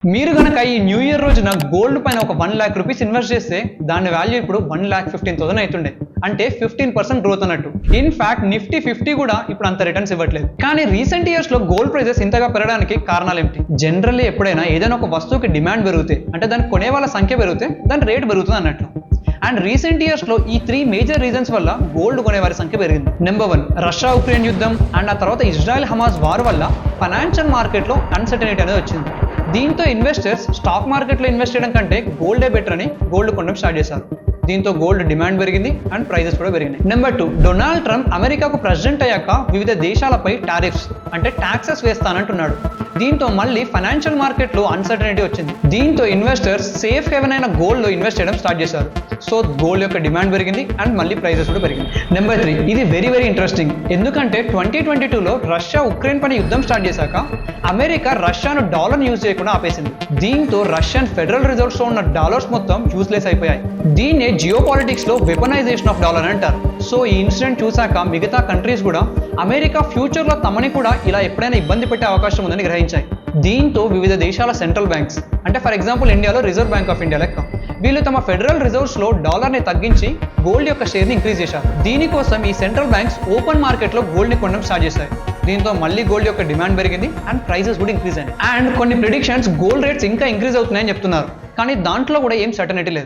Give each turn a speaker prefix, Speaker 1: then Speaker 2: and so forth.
Speaker 1: మీరు గనక ఈ న్యూ ఇయర్ రోజున గోల్డ్ పైన ఒక 1 lakh రూపీస్ ఇన్వెస్ట్ చేస్తే దాని వాల్యూ ఇప్పుడు 1,15,000 అవుతుండే, అంటే 15% గ్రోత్ అన్నట్టు. ఇన్ ఫ్యాక్ట్ నిఫ్టీ 50 కూడా ఇప్పుడు అంత రిటర్న్స్ ఇవ్వట్లేదు. కానీ రీసెంట్ ఇయర్స్ లో గోల్డ్ ప్రైసెస్ ఇంతగా పెరగడానికి కారణాలు ఏమిటి? జనరల్లీ ఎప్పుడైనా ఏదైనా ఒక వస్తువుకి డిమాండ్ పెరిగితే, అంటే దాన్ని కొనే వాళ్ళ సంఖ్య పెరిగితే దాని రేట్ పెరుగుతుంది అన్నట్లు. అండ్ రీసెంట్ ఇయర్స్ లో ఈ 3 మేజర్ రీజన్స్ వల్ల గోల్డ్ కొనే వారి సంఖ్య పెరిగింది. నెంబర్ 1, రష్యా ఉక్రెయిన్ యుద్ధం అండ్ ఆ తర్వాత ఇజ్రాయెల్ హమాస్ వార్ వల్ల ఫైనాన్షియల్ మార్కెట్ లో అన్సర్టనిటీ అనేది వచ్చింది. దీంతో ఇన్వెస్టర్స్ స్టాక్ మార్కెట్లో ఇన్వెస్ట్ చేయడం కంటే గోల్డే బెటర్ అని గోల్డ్ కొనడం స్టార్ట్ చేశారు. దీంతో గోల్డ్ డిమాండ్ పెరిగింది అండ్ ప్రైజెస్ కూడా పెరిగినాయి. నెంబర్ 2, డొనాల్డ్ ట్రంప్ అమెరికాకు ప్రెసిడెంట్ అయ్యాక వివిధ దేశాలపై టారిఫ్స్ అంటే ట్యాక్సెస్ వేస్తానంటున్నాడు. దీంతో మళ్ళీ ఫైనాన్షియల్ మార్కెట్ లో అన్సర్టనిటీ వచ్చింది. దీంతో ఇన్వెస్టర్స్ సేఫ్ హెవెన్ అయిన గోల్డ్ లో ఇన్వెస్ట్ చేయడం స్టార్ట్ చేశారు. సో గోల్డ్ యొక్క డిమాండ్ పెరిగింది అండ్ మళ్ళీ ప్రైజెస్ కూడా పెరిగింది. నెంబర్ 3, ఇది వెరీ ఇంట్రెస్టింగ్. ఎందుకంటే 2022లో రష్యా ఉక్రెయిన్ పైన యుద్ధం స్టార్ట్ చేశాక అమెరికా రష్యాను డాలర్ యూజ్ చేయకుండా ఆపేసింది. దీంతో రష్యన్ ఫెడరల్ రిజర్వ్స్ లో ఉన్న డాలర్స్ మొత్తం యూస్లెస్ అయిపోయాయి. దీన్నే జియో పాలిటిక్స్ లో వెపనైజేషన్ ఆఫ్ డాలర్ అంటారు. సో ఈ ఇన్సిడెంట్ చూసాక మిగతా కంట్రీస్ కూడా అమెరికా ఫ్యూచర్ లో తమని కూడా ఇలా ఎప్పుడైనా ఇబ్బంది పెట్టే అవకాశం ఉందని గ్రహించాయి. దీంతో వివిధ దేశాల సెంట్రల్ బ్యాంక్స్ అంటే ఫర్ ఎగ్జాంపుల్ ఇండియాలో రిజర్వ్ బ్యాంక్ ఆఫ్ ఇండియా లెక్క వీళ్ళు తమ ఫెడరల్ రిజర్వ్స్ లో డాలర్ ని తగ్గించి గోల్డ్ యొక్క షేర్ ని ఇంక్రీజ్ చేశారు. దీనికోసం ఈ సెంట్రల్ బ్యాంక్స్ ఓపెన్ మార్కెట్ లో గోల్డ్ ని కొనడం స్టార్ట్ చేశాయి. దీంతో మళ్ళీ గోల్డ్ యొక్క డిమాండ్ పెరిగింది అండ్ ప్రైసెస్ కూడా ఇంక్రీజ్ అయ్యాయి. అండ్ కొన్ని ప్రిడిక్షన్స్ గోల్డ్ రేట్స్ ఇంకా ఇంక్రీజ్ అవుతున్నాయని చెప్తున్నారు, కానీ దాంట్లో కూడా ఏం సర్టనిటీ లేదు.